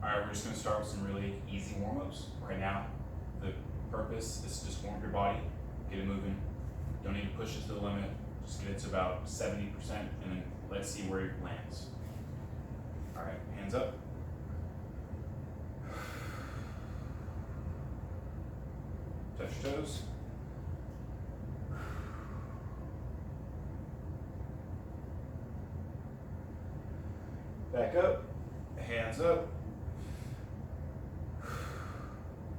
All right, we're just gonna start with some really easy warm-ups right now. The purpose is to just warm your body, get it moving. Don't need to push it to the limit. Just get it to about 70%, and then let's see where it lands. All right, hands up. Touch your toes. Back up, hands up.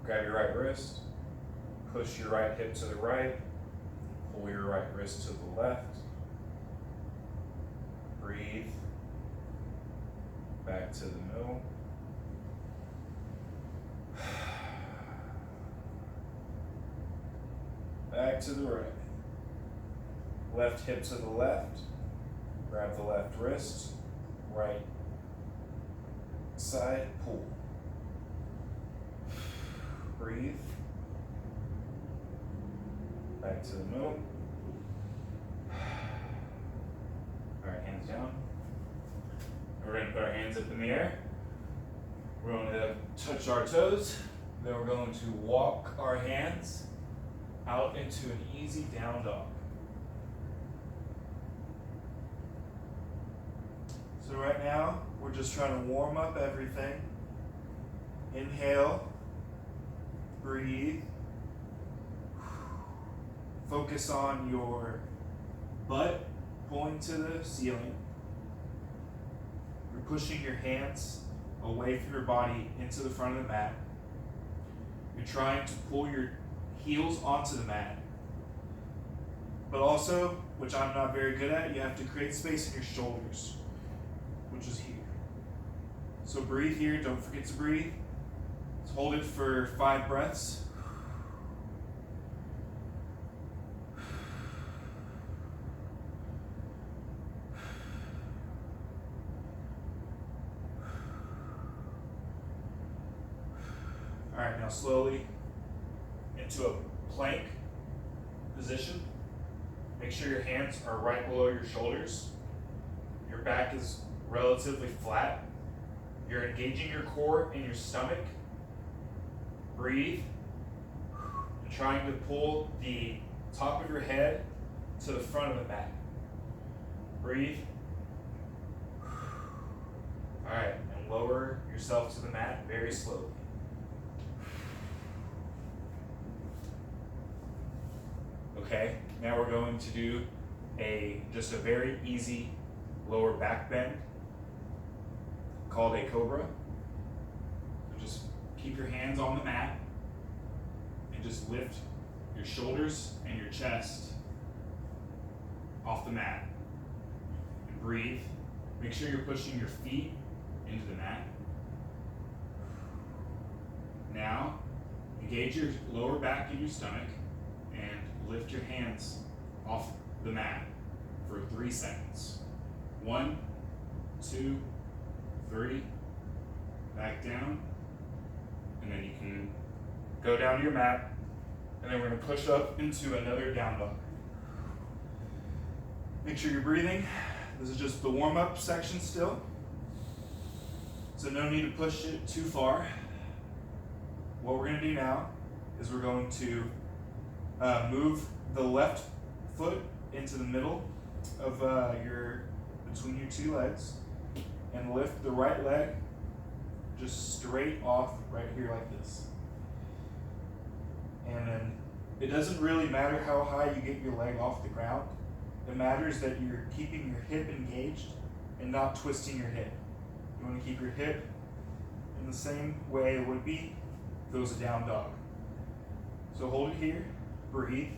Grab your right wrist, push your right hip to the right, pull your right wrist to the left. Breathe. Back to the middle. Back to the right. Left hip to the left. Grab the left wrist. Right side, pull. Breathe. Back to the middle. All right, hands down. We're going to put our hands up in the air. We're going to touch our toes. Then we're going to walk our hands out into an easy down dog. So right now, we're just trying to warm up everything. Inhale, breathe. Focus on your butt pulling to the ceiling. You're pushing your hands away from your body into the front of the mat. You're trying to pull your heels onto the mat. But also, which I'm not very good at, you have to create space in your shoulders, which is here. So breathe here, don't forget to breathe. Let's hold it for 5 breaths. All right, now slowly into a plank position. Make sure your hands are right below your shoulders. Your back is relatively flat. You're engaging your core and your stomach. Breathe. And trying to pull the top of your head to the front of the mat. Breathe. All right, and lower yourself to the mat very slowly. Okay, now we're going to do just a very easy lower back bend called a cobra. So just keep your hands on the mat and just lift your shoulders and your chest off the mat. And breathe. Make sure you're pushing your feet into the mat. Now, engage your lower back and your stomach and lift your hands off the mat for 3 seconds. 1, 2, 3, back down, and then you can go down to your mat, and then we're going to push up into another down dog. Make sure you're breathing. This is just the warm-up section still, so no need to push it too far. What we're going to do now is we're going to move the left foot into the middle of between your 2 legs, and lift the right leg just straight off right here like this. And then it doesn't really matter how high you get your leg off the ground. It matters that you're keeping your hip engaged and not twisting your hip. You want to keep your hip in the same way it would be if it was a down dog. So hold it here, breathe.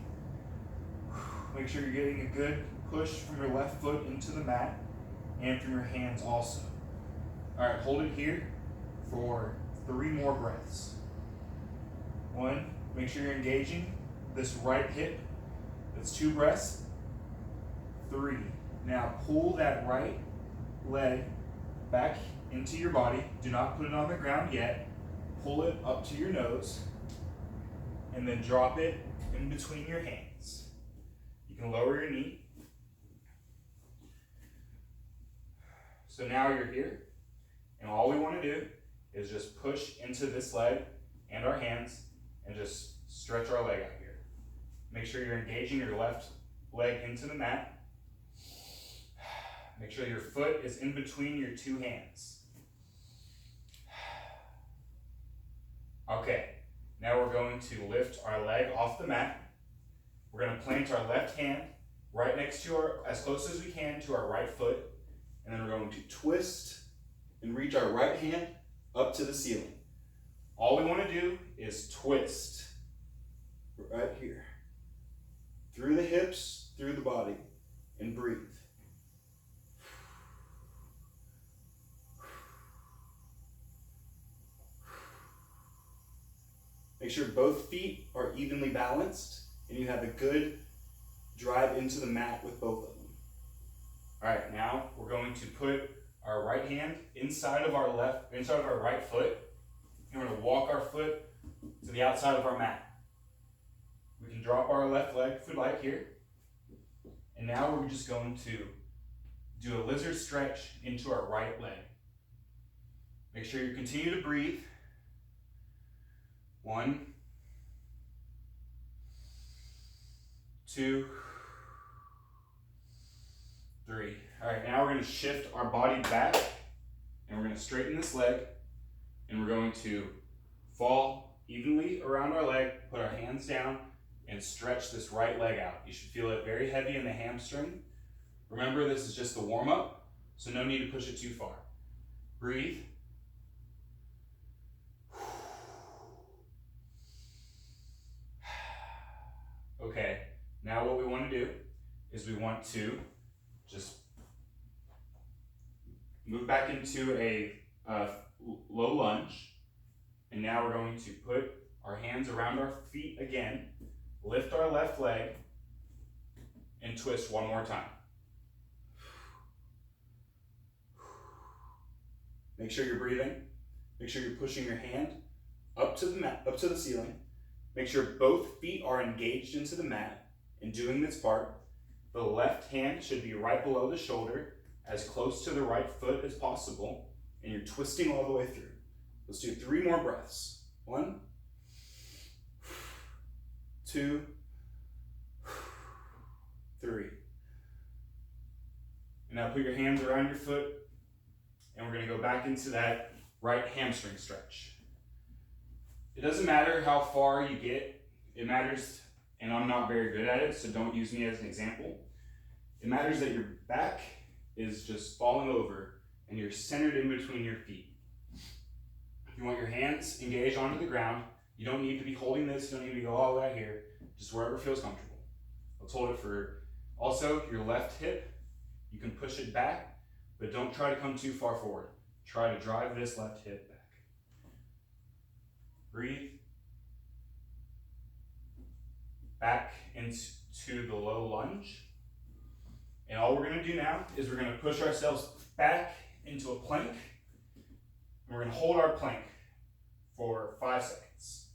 Make sure you're getting a good push from your left foot into the mat and from your hands also. All right, hold it here for 3 more breaths. 1, make sure you're engaging this right hip. That's 2 breaths. 3, now pull that right leg back into your body. Do not put it on the ground yet. Pull it up to your nose and then drop it in between your hands. You can lower your knee. So now you're here, and all we want to do is just push into this leg and our hands and just stretch our leg out here. Make sure you're engaging your left leg into the mat. Make sure your foot is in between your two hands. Okay, now we're going to lift our leg off the mat. We're going to plant our left hand right next to as close as we can to our right foot, and then we're going to twist and reach our right hand up to the ceiling. All we want to do is twist right here, through the hips, through the body, and breathe. Make sure both feet are evenly balanced and you have a good drive into the mat with both of them. All right, now we're going to put our right hand inside of our right foot, and we're going to walk our foot to the outside of our mat. We can drop our left leg, foot like here, and now we're just going to do a lizard stretch into our right leg. Make sure you continue to breathe. 1, 2, 3. All right, now we're going to shift our body back, and we're going to straighten this leg, and we're going to fall evenly around our leg, put our hands down, and stretch this right leg out. You should feel it very heavy in the hamstring. Remember, this is just the warm-up, so no need to push it too far. Breathe. Okay, now what we want to do is we want to just move back into a low lunge, and now we're going to put our hands around our feet again, lift our left leg, and twist one more time. Make sure you're breathing. Make sure you're pushing your hand up to the mat, up to the ceiling. Make sure both feet are engaged into the mat and doing this part. The left hand should be right below the shoulder, as close to the right foot as possible, and you're twisting all the way through. Let's do 3 more breaths. 1, 2, 3. And now put your hands around your foot, and we're going to go back into that right hamstring stretch. It doesn't matter how far you get, it matters, and I'm not very good at it, so don't use me as an example. It matters that your back is just falling over and you're centered in between your feet. You want your hands engaged onto the ground. You don't need to be holding this, you don't need to go all the way out here, just wherever feels comfortable. Let's hold it for also your left hip. You can push it back, but don't try to come too far forward. Try to drive this left hip back. Breathe. Back into the low lunge. And all we're going to do now is we're going to push ourselves back into a plank. And we're going to hold our plank for 5 seconds.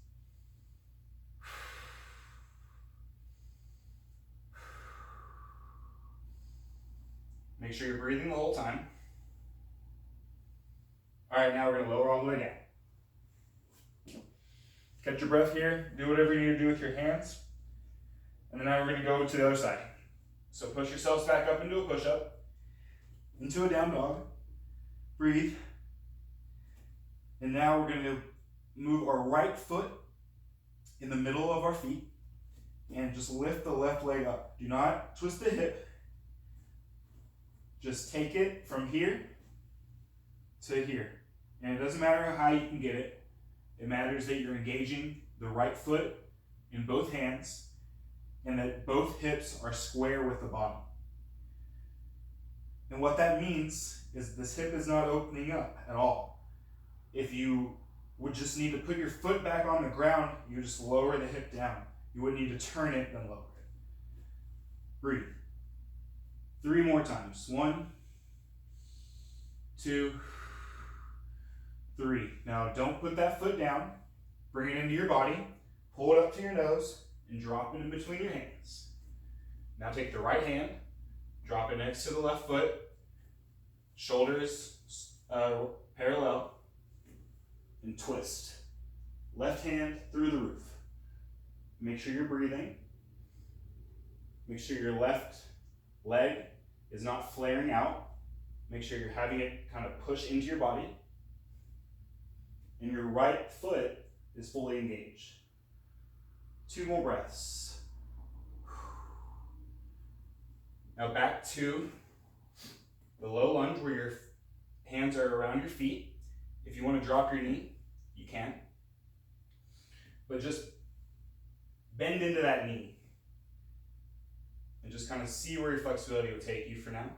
Make sure you're breathing the whole time. All right, now we're going to lower all the way down. Catch your breath here. Do whatever you need to do with your hands. And then now we're going to go to the other side. So push yourselves back up into a push-up, into a down dog. Breathe. And now we're going to move our right foot in the middle of our feet and just lift the left leg up. Do not twist the hip. Just take it from here to here. And it doesn't matter how high you can get it. It matters that you're engaging the right foot in both hands and that both hips are square with the bottom. And what that means is this hip is not opening up at all. If you would just need to put your foot back on the ground, you just lower the hip down. You wouldn't need to turn it, then lower it. Breathe. 3 more times. 1, 2, 3. Now don't put that foot down. Bring it into your body. Pull it up to your nose and drop it in between your hands. Now take the right hand, drop it next to the left foot, shoulders parallel. and twist. Left hand through the roof. Make sure you're breathing. Make sure your left leg is not flaring out. Make sure you're having it kind of push into your body. And your right foot is fully engaged. 2 more breaths. Now back to the low lunge where your hands are around your feet. If you want to drop your knee, you can. But just bend into that knee. And just kind of see where your flexibility will take you for now.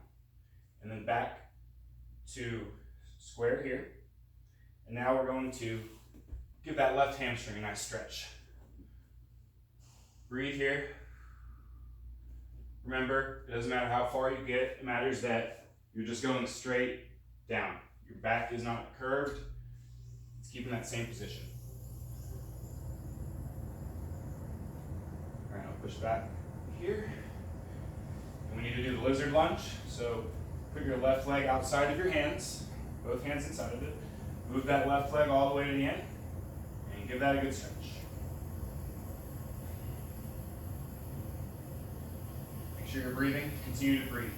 And then back to square here. And now we're going to give that left hamstring a nice stretch. Breathe here. Remember, it doesn't matter how far you get, it matters that you're just going straight down. Your back is not curved, it's keeping that same position. All right, I'll push back here. And we need to do the lizard lunge. So put your left leg outside of your hands, both hands inside of it. Move that left leg all the way to the end, and give that a good stretch. Make sure you're breathing, continue to breathe.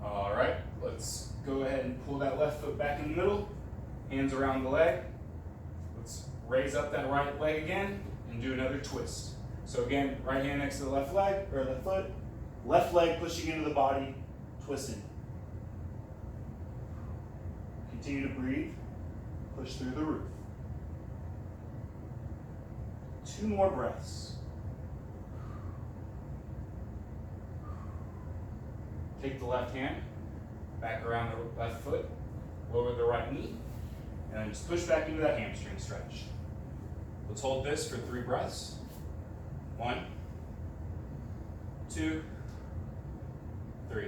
All right, let's go ahead and pull that left foot back in the middle, hands around the leg. Let's raise up that right leg again and do another twist. So again, right hand next to the left leg, or the foot, left leg pushing into the body, twisting. Continue to breathe, push through the roof. 2 more breaths. Take the left hand, back around the left foot, lower the right knee, and then just push back into that hamstring stretch. Let's hold this for 3 breaths. 1, 2, 3.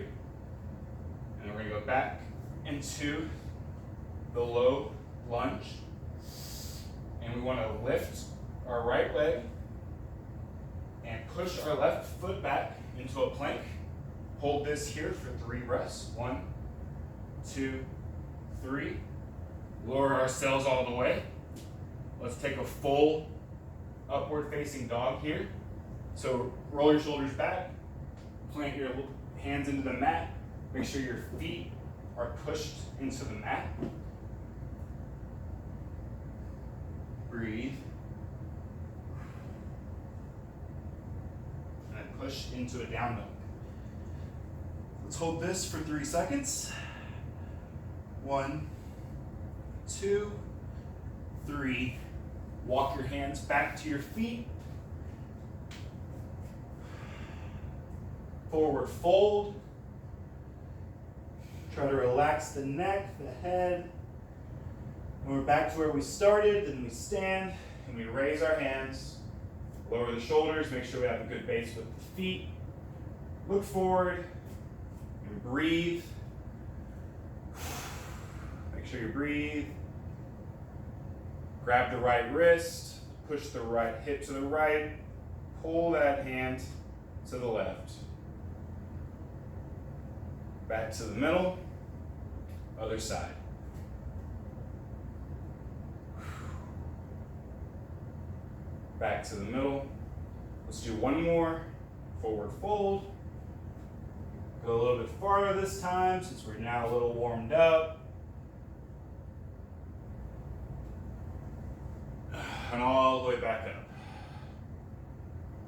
And we're going to go back into the low lunge. And we want to lift our right leg and push our left foot back into a plank. Hold this here for 3 breaths. 1, 2, 3. Lower ourselves all the way. Let's take a full upward facing dog here. So roll your shoulders back, plant your hands into the mat. Make sure your feet are pushed into the mat. Breathe. And then push into a down dog. Let's hold this for 3 seconds. 1, 2, 3. Walk your hands back to your feet. Forward fold. Try to relax the neck, the head. When we're back to where we started, then we stand and we raise our hands. Lower the shoulders, make sure we have a good base with the feet. Look forward and breathe. Make sure you breathe. Grab the right wrist, push the right hip to the right, pull that hand to the left. Back to the middle, other side. Back to the middle. Let's do 1 more. Forward fold. Go a little bit farther this time since we're now a little warmed up. And all the way back up.